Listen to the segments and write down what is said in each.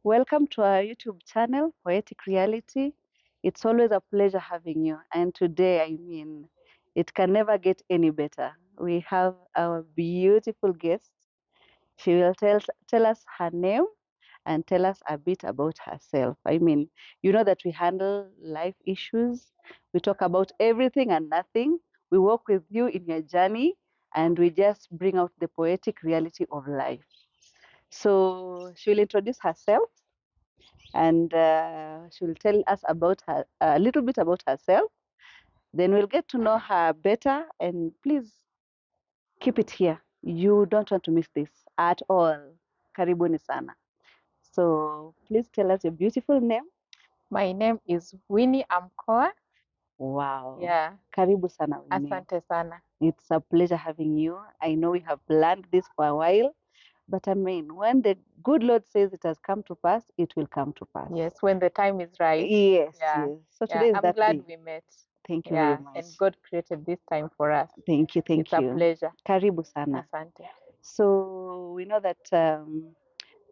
Welcome to our YouTube channel, Poetic Reality. It's always a pleasure having you. And today, it can never get any better. We have our beautiful guest. She will tell us her name and tell us a bit about herself. You know that we handle life issues, we talk about everything and nothing, we walk with you in your journey, and we just bring out the poetic reality of life. So she will introduce herself and she will tell us about her a little bit about herself. Then we'll get to know her better. And please keep it here. You don't want to miss this at all. Karibuni sana. So please tell us your beautiful name. My name is Winnie Amkoa. Wow. Yeah, Karibu sana Winnie. asante sana. It's a pleasure having you. I know we have planned this for a while, but when the good Lord says it has come to pass, it will come to pass. Yes, when the time is right. Yes, Yeah. yes. So Yeah, today is I'm that glad day. we met. Thank you very Yeah, much. and God created this time for us. Thank you, thank It's a you. pleasure. Karibu sana. Asante. So we know that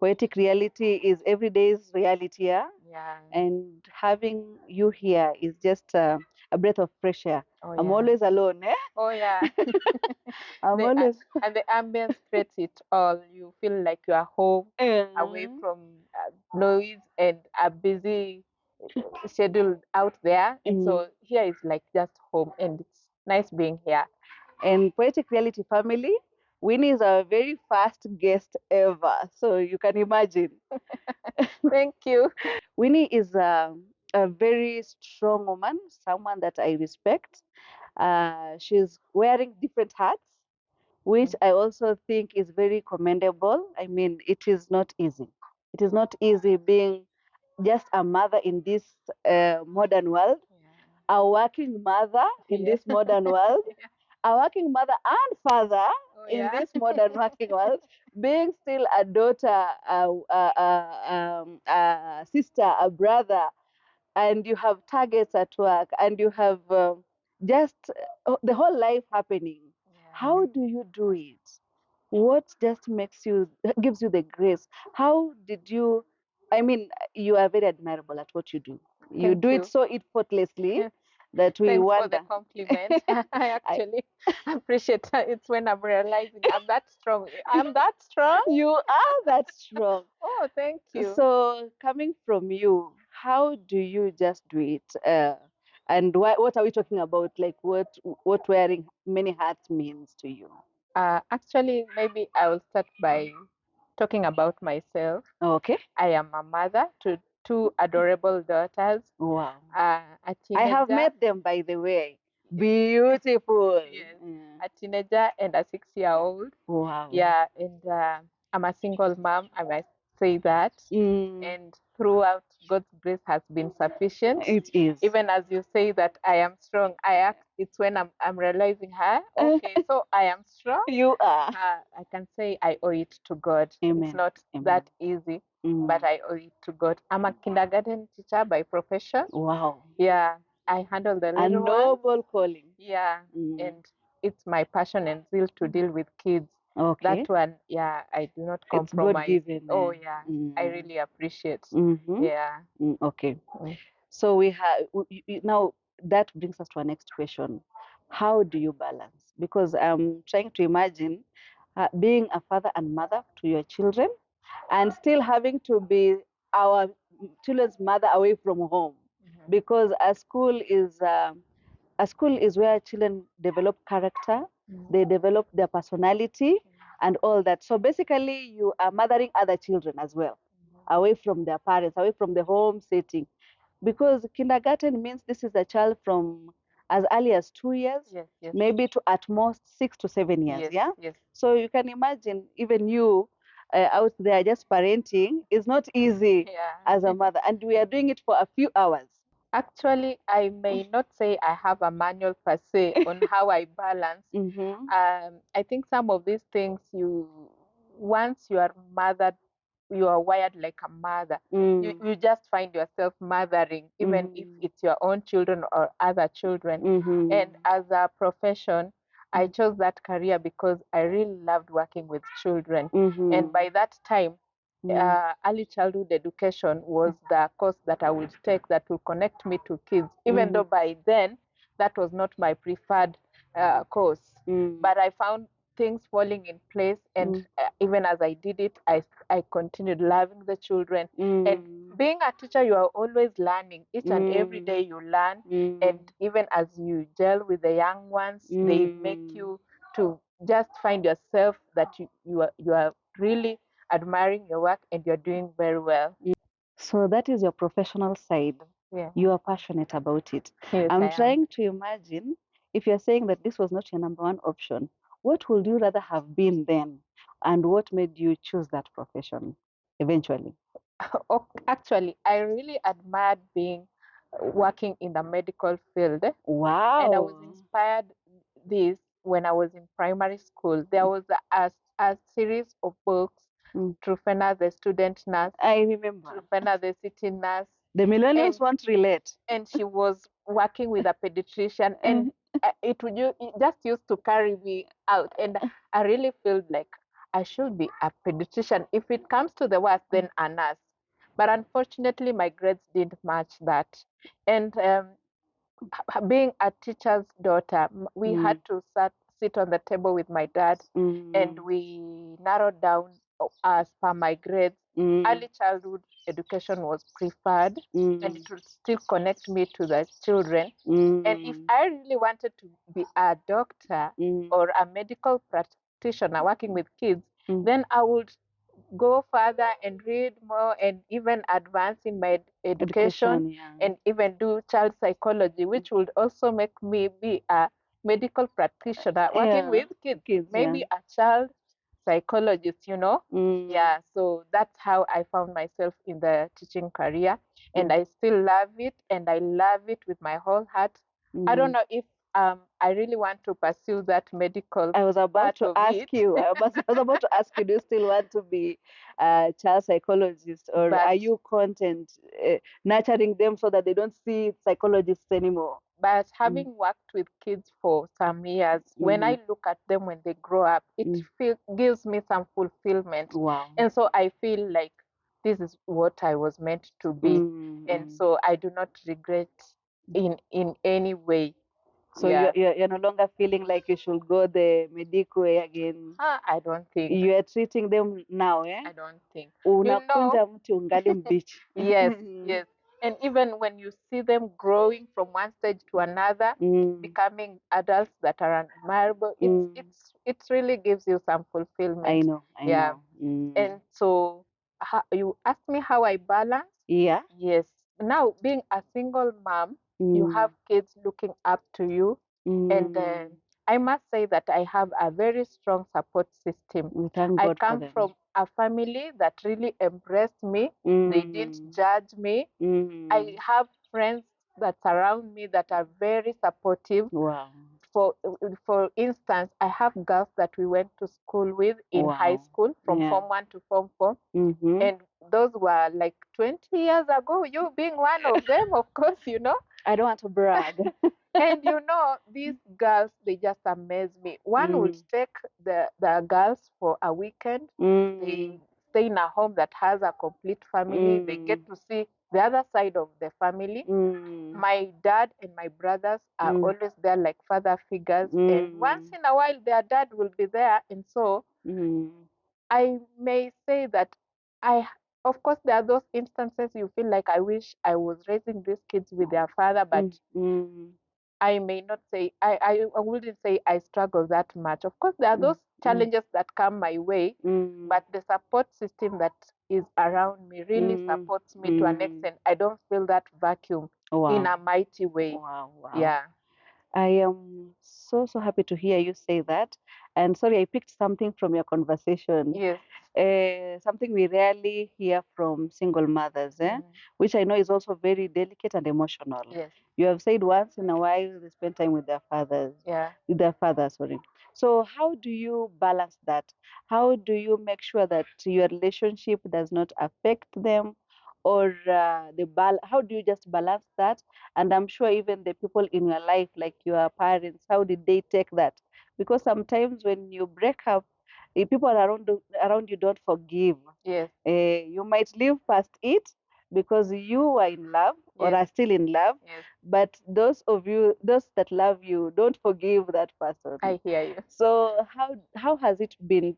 poetic reality is every day's reality, yeah? Yeah. And having you here is just a breath of fresh air. Oh, I'm yeah. always alone, eh? Oh, yeah. I'm The, always. and the ambience creates it all. You feel like you are home, away from noise and a busy schedule out there. And so here is like just home, and it's nice being here. And Poetic Reality family, Winnie is our very first guest ever. So you can imagine. Thank you. Winnie is a very strong woman, someone that I respect. She's wearing different hats, which I also think is very commendable. It is not easy. It is not easy being just a mother in this modern world, a working mother in Yeah. this modern world, a working mother and father Oh, in yeah. this modern working world, being still a daughter, a sister, a brother, and you have targets at work, and you have just the whole life happening. How do you do it? What just gives you the grace? How did you? You are very admirable at what you do. You Thank do it you. so effortlessly that we Thanks for wonder. the compliment. I I, actually appreciate it when I'm realizing I'm that strong. I'm that strong. you are that strong. Oh, thank you. So, coming from you, how do you just do it? And what are we talking about? Like what wearing many hats means to you? Actually, maybe I will start by talking about myself. Okay. I am a mother to two adorable daughters. Wow. A I have teenager. met them, by the way. Beautiful. Yes, Mm. a teenager and a 6-year-old. Wow. Yeah, and I'm a single mom, I might say that. And throughout, God's grace has been sufficient. It is. Even as you say that I am strong, it's when I'm realizing, okay, so I am strong. You are. I can say I owe it to God. Amen. It's not Amen. that easy, but I owe it to God. I'm a kindergarten teacher by profession. Wow. Yeah, I handle the A little ones. noble calling. Yeah, and it's my passion and zeal to deal with kids. Okay. That one, yeah, I do not It's God compromise. given. Oh, yeah, I really appreciate. Mm-hmm. Yeah. Okay. Mm. So we have now that brings us to our next question. How do you balance? Because I'm trying to imagine being a father and mother to your children and still having to be our children's mother away from home, because a school is where children develop character, they develop their personality and all that. So basically you are mothering other children as well, away from their parents, away from the home setting, because kindergarten means this is a child from as early as 2 years, Yes, yes. maybe to at most 6 to 7 years. Yes, Yeah. yes. So you can imagine, even you out there just parenting is not easy. Yeah. As a mother, and we are doing it for a few hours. Actually, I may not say I have a manual per se on how I balance. I think some of these things, once you are mothered, you are wired like a mother. You just find yourself mothering, even if it's your own children or other children. And as a profession, I chose that career because I really loved working with children. And by that time, early childhood education was the course that I would take that will connect me to kids, even though by then that was not my preferred course. But I found things falling in place, and even as I did it, I continued loving the children. And being a teacher, you are always learning. Each and every day you learn, and even as you gel with the young ones, they make you to just find yourself that you are really admiring your work and you're doing very well. So that is your professional side. Yeah. You are passionate about it. Yes, I'm I am. trying to imagine if you're saying that this was not your number one option, what would you rather have been then? And what made you choose that profession eventually? Actually, I really admired being working in the medical field. Wow. And I was inspired this when I was in primary school. There was a series of books, Trufena the student nurse, I remember. Trufena the city nurse. The millennials And- won't relate. And she was working with a pediatrician, and it just used to carry me out. And I really felt like I should be a pediatrician. If it comes to the worst, then a nurse. But unfortunately, my grades didn't match that. And being a teacher's daughter, we had to sit on the table with my dad, and we narrowed down as per my grades. Early childhood education was preferred, and it would still connect me to the children. And if I really wanted to be a doctor or a medical practitioner working with kids, then I would go further and read more and even advance in my education, yeah. and even do child psychology, which would also make me be a medical practitioner working Yeah. with kids, maybe yeah. a child psychologist, you know. Yeah, so that's how I found myself in the teaching career, and I still love it, and I love it with my whole heart. I don't know if I really want to pursue that medical. I was about part to of ask it. you. I was about to ask you, do you still want to be a child psychologist, or But- are you content nurturing them so that they don't see psychologists anymore? But having worked with kids for some years, when I look at them when they grow up, it gives me some fulfillment. Wow. And so I feel like this is what I was meant to be. And so I do not regret in any way. So you're no longer feeling like you should go the medical way again. I don't think. You are treating them now, eh? I don't think. Unakunja mti ungali mbichi. Yes, yes. And even when you see them growing from one stage to another, becoming adults that are admirable, it really gives you some fulfillment. I know. And so you asked me how I balance. Yeah. Yes. Now, being a single mom, you have kids looking up to you, and I must say that I have a very strong support system. We thank I God for come them. from a family that really embraced me. They didn't judge me. I have friends that surround me that are very supportive. Wow. For instance, I have girls that we went to school with in high school from Form 1 to Form 4. And those were like 20 years ago. You being one of them, of course, you know. I don't want to brag. And you know, these girls, they just amaze me. One would take the girls for a weekend. They stay in a home that has a complete family. They get to see the other side of the family. My dad and my brothers are always there like father figures. And once in a while, their dad will be there. And so I may say that of course, there are those instances you feel like I wish I was raising these kids with their father, but I may not say, I wouldn't say I struggle that much. Of course, there are those challenges that come my way, but the support system that is around me really supports me to an extent. I don't feel that vacuum in a mighty way. Wow. Yeah. I am so happy to hear you say that. And sorry, I picked something from your conversation. Yes. Something we rarely hear from single mothers, which I know is also very delicate and emotional. Yes. You have said once in a while they spend time with their fathers. Yeah. With their father, sorry. So how do you balance that? How do you make sure that your relationship does not affect them, or how do you just balance that? And I'm sure even the people in your life, like your parents, how did they take that? Because sometimes when you break up, People around you don't forgive. Yes. You might live past it because you are in love or Yes. are still in love, Yes. but those that love you don't forgive that person. I hear you. So how has it been?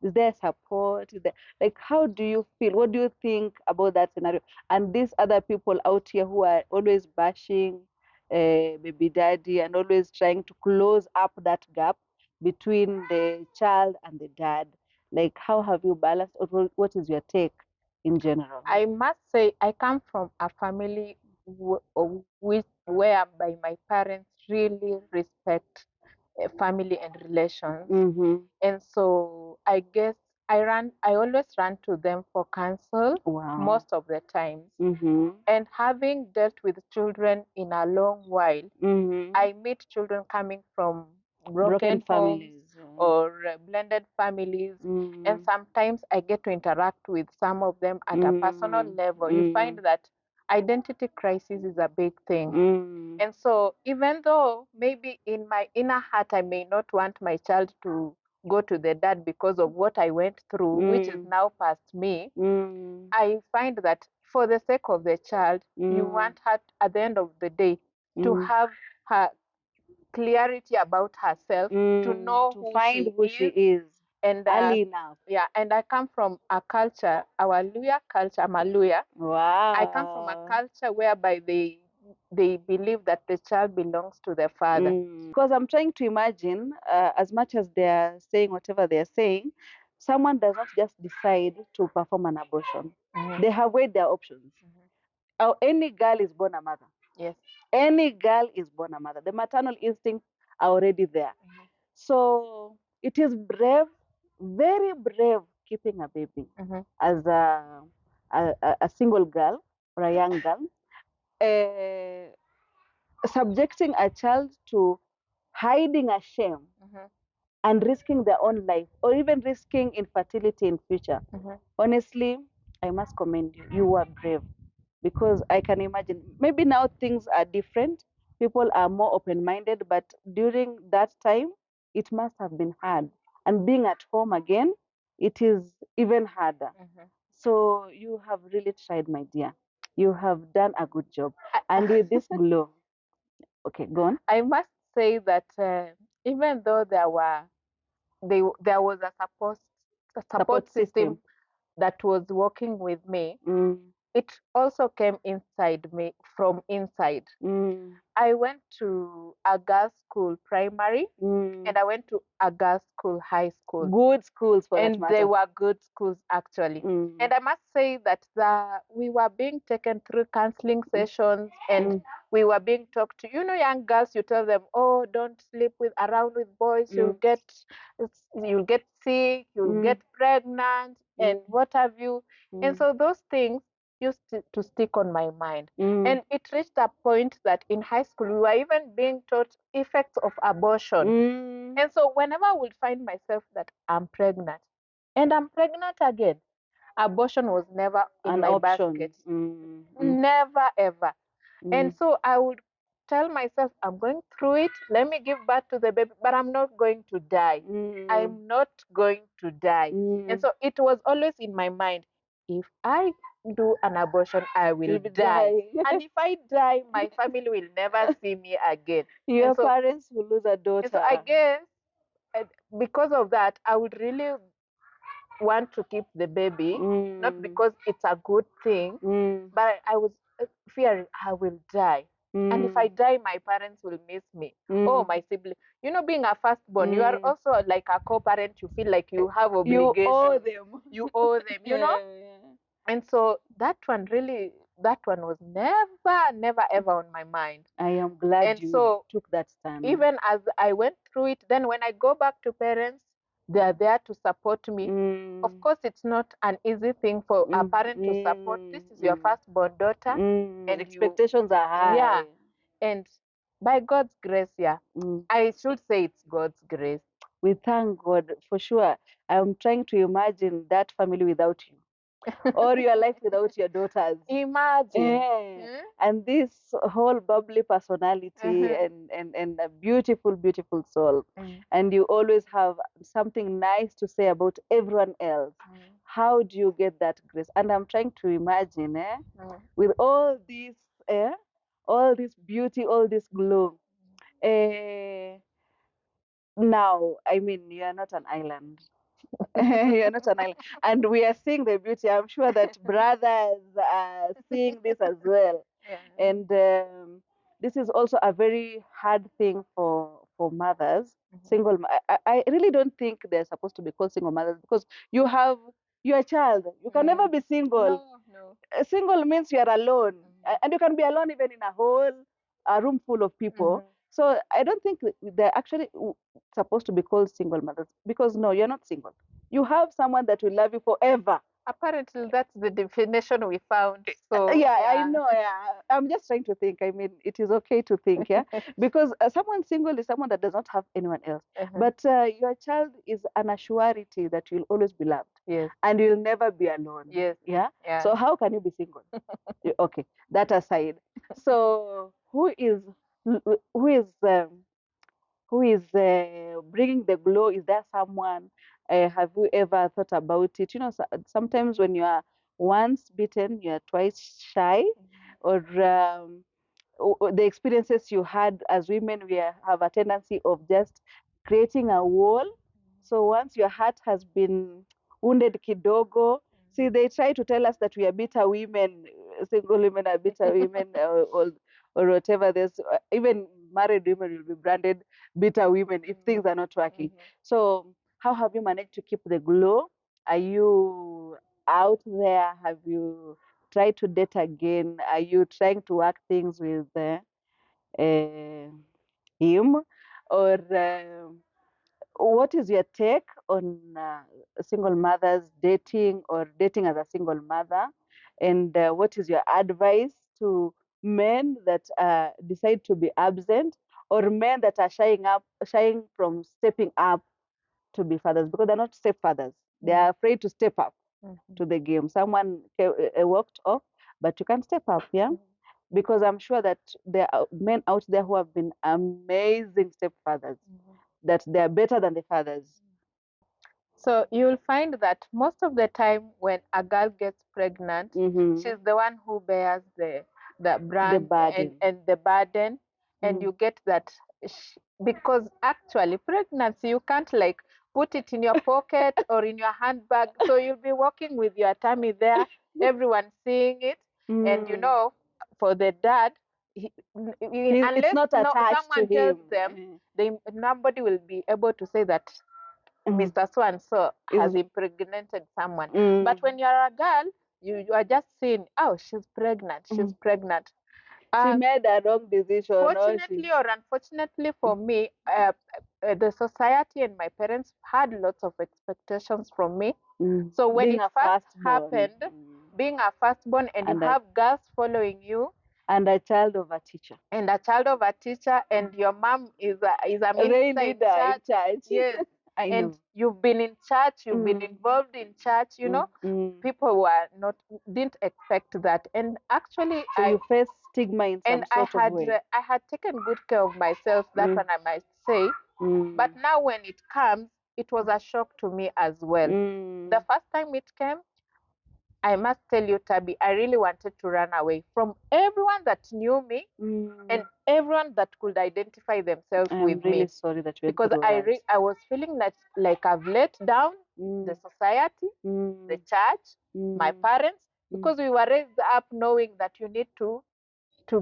Is there support? Is there, like, how do you feel? What do you think about that scenario? And these other people out here who are always bashing baby daddy and always trying to close up that gap between the child and the dad. Like, how have you balanced, or what is your take in general? I must say, I come from a family whereby my parents really respect family and relations. Mm-hmm. And so I guess I always run to them for counsel Wow. most of the times. Mm-hmm. And having dealt with children in a long while, Mm-hmm. I meet children coming from broken homes families. or blended families. And sometimes I get to interact with some of them at a personal level. You find that identity crisis is a big thing. And so even though maybe in my inner heart I may not want my child to go to the dad because of what I went through, which is now past me, I find that for the sake of the child, you want her at the end of the day to have her clarity about herself, to know to find who she is and early enough. yeah, and I come from a culture, our Luya culture. I'm a Luya. Wow. I come from a culture whereby they believe that the child belongs to the father. Because I'm trying to imagine, as much as they are saying whatever they are saying, someone does not just decide to perform an abortion. They have weighed their options. Any girl is born a mother. Yes. Any girl is born a mother. The maternal instincts are already there. So it is brave, very brave, keeping a baby as a single girl or a young girl. Subjecting a child to hiding a shame and risking their own life or even risking infertility in future. Honestly, I must commend you. You were brave, because I can imagine maybe now things are different. People are more open-minded, but during that time, it must have been hard. And being at home again, it is even harder. So you have really tried, my dear. You have done a good job. And with this glow, okay, go on. I must say that even though there was a support system that was working with me, it also came inside me, from inside. I went to a girls' school primary and I went to a girls' school high school. Good schools for that And matter. they were good schools actually. And I must say that we were being taken through counseling sessions and we were being talked to. You know, young girls, you tell them, oh, don't sleep around with boys. You'll get sick, you'll get pregnant, and what have you. And so those things used to stick on my mind. And it reached a point that in high school we were even being taught effects of abortion. And so whenever I would find myself that I'm pregnant and I'm pregnant again, abortion was never in my basket. Never ever. And so I would tell myself, I'm going through it. Let me give birth to the baby, but I'm not going to die. I'm not going to die. And so it was always in my mind, if I do an abortion, I will die. And if I die, my family will never see me again. Your parents will lose a daughter. And so I guess because of that, I would really want to keep the baby, not because it's a good thing, but I was fearing I will die. And if I die, my parents will miss me. Oh, my sibling. You know, being a firstborn, you are also like a co-parent. You feel like you have obligations. You owe them. You owe them, you know? And so that one was never, ever on my mind. I am glad and you so took that stand. Even as I went through it, then when I go back to parents, they are there to support me. Of course, it's not an easy thing for a parent to support. This is your firstborn daughter. And expectations are high. Yeah. And by God's grace, yeah, I should say it's God's grace. We thank God for sure. I'm trying to imagine that family without you. or your life without your daughters. Imagine. And this whole bubbly personality and a beautiful, beautiful soul. And you always have something nice to say about everyone else. How do you get that grace? And I'm trying to imagine, with all this beauty, all this glow. Now, I mean, you are not an island. You're not an island. And we are seeing the beauty. I'm sure that brothers are seeing this as well. Yeah. And this is also a very hard thing for mothers. Single. I really don't think they're supposed to be called single mothers, because you have your child. You can never be single. No. Single means you are alone, and you can be alone even in a room full of people. So I don't think they're actually supposed to be called single mothers, because no, you're not single. You have someone that will love you forever. Apparently, that's the definition we found. So yeah, I know. Yeah, I'm just trying to think. I mean, it is okay to think, yeah, because someone single is someone that does not have anyone else. But your child is an assurity that you'll always be loved. Yes. And you'll never be alone. Yes. Yeah. So how can you be single? Okay, that aside. So who is who is bringing the glow? Is there someone? Have you ever thought about it? You know, sometimes when you are once bitten, you are twice shy, or the experiences you had as women, have a tendency of just creating a wall. So once your heart has been wounded kidogo, see, they try to tell us that we are bitter women, single women are bitter women, or whatever. There's even married women will be branded bitter women if things are not working. So how have you managed to keep the glow? Are you out there? Have you tried to date again? Are you trying to work things with him? Or what is your take on single mothers dating, or dating as a single mother? And what is your advice to men that decide to be absent, or men that are shying from stepping up to be fathers, because they're not stepfathers? They are afraid to step up to the game. Someone walked off, but you can step up, yeah? Because I'm sure that there are men out there who have been amazing stepfathers, that they are better than the fathers. So you'll find that most of the time when a girl gets pregnant, she's the one who bears the brand and the burden, and you get that because actually pregnancy, you can't like put it in your pocket or in your handbag. So you'll be walking with your tummy there, everyone seeing it, and you know, for the dad, unless it's not attached someone to tells him. them, nobody will be able to say that Mr. So and so has impregnated someone. But when you're a girl, you are just saying, oh, she's pregnant, she's pregnant. She made a wrong decision. Fortunately or unfortunately for me, the society and my parents had lots of expectations from me. So when being it first happened, being a firstborn, and you have girls following you, and a child of a teacher, and your mom is a minister in church. Yes. And you've been in church, you've been involved in church, you know, people didn't expect that. And actually, so you faced stigma in some sort of way. I had taken good care of myself, that one I might say. But now when it comes, it was a shock to me as well. The first time it came, I must tell you, Tabby, I really wanted to run away from everyone that knew me and everyone that could identify themselves with really me. Sorry that you because I was feeling like I've let down the society, the church, my parents, because we were raised up knowing that you need to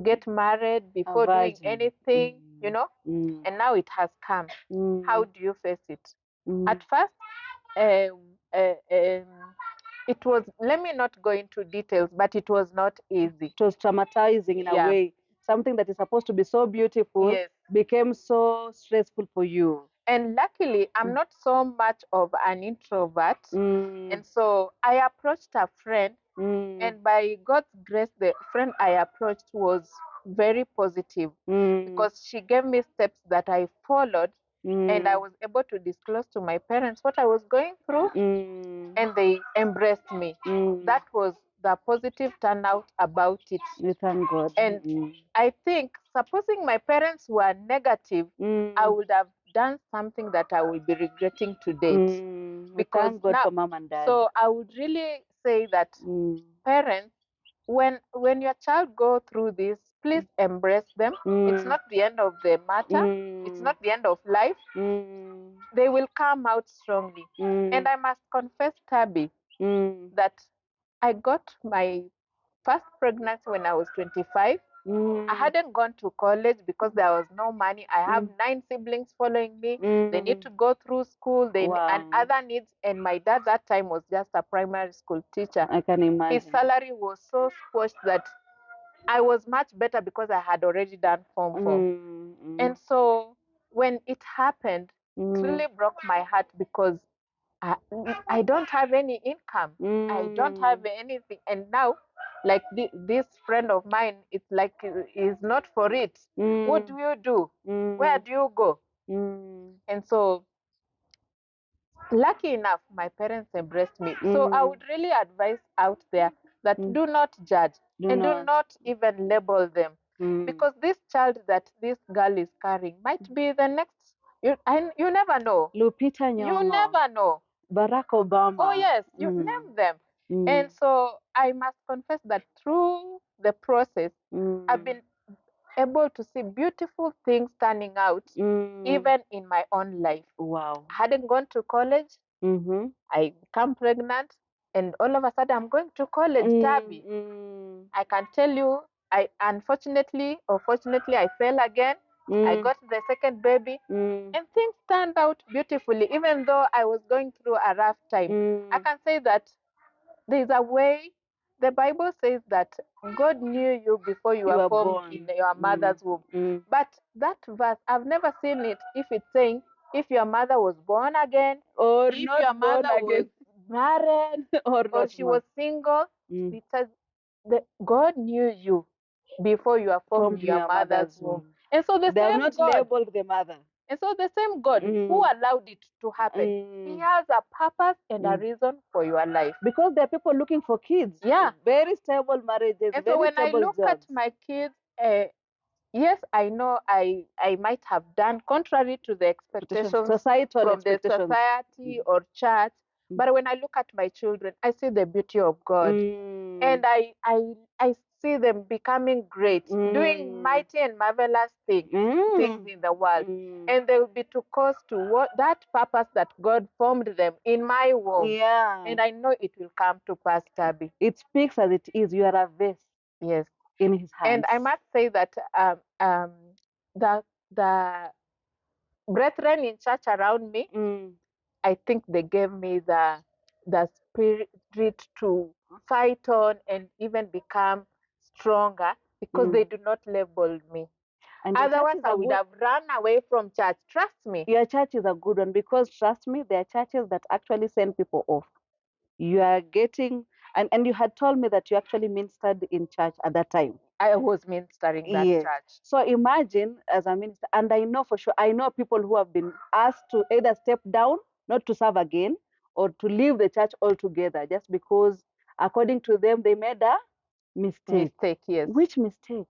get married before doing anything, you know, and now it has come. How do you face it? At first, it was, let me not go into details, but it was not easy. It was traumatizing in a way. Something that is supposed to be so beautiful became so stressful for you. And luckily, I'm not so much of an introvert. And so I approached a friend, and by God's grace, the friend I approached was very positive because she gave me steps that I followed, and I was able to disclose to my parents what I was going through, and they embraced me. That was the positive turnout about it. We thank God. And I think, supposing my parents were negative, I would have done something that I will be regretting to date. We thank God now, for mom and dad. So I would really say that parents, when your child go through this, please embrace them. It's not the end of the matter. It's not the end of life. They will come out strongly. And I must confess, Tabby, that I got my first pregnancy when I was 25. I hadn't gone to college because there was no money. I have 9 siblings following me. They need to go through school and other needs. And my dad that time was just a primary school teacher. I can imagine. His salary was so squashed that I was much better because I had already done Form 4. And so when it happened, it really broke my heart because I don't have any income. I don't have anything. And now, like this friend of mine, it's like is not for it. What do you do? Where do you go? And so, lucky enough, my parents embraced me. So I would really advise out there that do not judge do not even label them, because this child that this girl is carrying might be the next. You never know. Lupita Nyong'o. You never know. Barack Obama. Oh yes, you name them. And so I must confess that through the process, I've been able to see beautiful things turning out, even in my own life. Wow. I hadn't gone to college. I become pregnant, and all of a sudden I'm going to college, Tabby. I can tell you, I unfortunately or fortunately, I fell again. I got the second baby, and things turned out beautifully. Even though I was going through a rough time, I can say that there's a way. The Bible says that God knew you before you were formed in your mother's womb. But that verse, I've never seen it if it's saying if your mother was born again, or if your mother was married, or she was single. It says that God knew you before you were formed in your mother's womb. And so they have not labeled the mother. And so the same God who allowed it to happen, He has a purpose and a reason for your life. Because there are people looking for kids. Yeah. Very stable marriages. And so when I look at my kids, yes, I know I might have done contrary to the expectations from the society or church. But when I look at my children, I see the beauty of God. And I see them becoming great, doing mighty and marvelous things in the world. And they will be to cause to what that purpose that God formed them in my womb. Yeah. And I know it will come to pass, Tabby. It speaks as it is. You are a vase. Yes. In His hands. And I must say that the brethren in church around me, I think they gave me the spirit to fight on and even become stronger, because they do not label me. And otherwise, I would have run away from church. Trust me. Your church is a good one, because trust me, there are churches that actually send people off. You are getting, and you had told me that you actually ministered in church at that time. I was ministering that church. So imagine as a minister, and I know for sure, I know people who have been asked to either step down, not to serve again, or to leave the church altogether, just because, according to them, they made a mistake. Yes. Which mistake?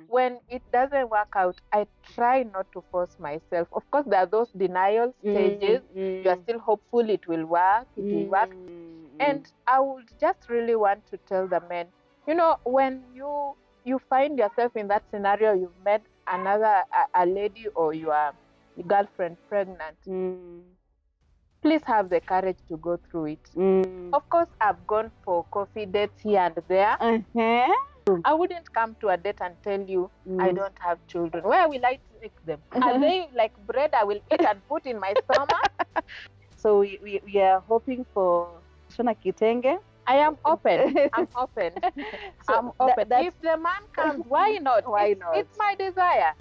When it doesn't work out, I try not to force myself. Of course, there are those denial stages. You are still hopeful it will work, it will work. And I would just really want to tell the men, when you find yourself in that scenario, you've met a lady or your girlfriend pregnant, please have the courage to go through it. Of course, I've gone for coffee dates here and there. I wouldn't come to a date and tell you I don't have children. Where will I take them? Are they like bread I will eat and put in my stomach? So we are hoping for Shona Kitenge. I am open. I'm open. I'm open. If the man comes, why not? Why not? It's my desire.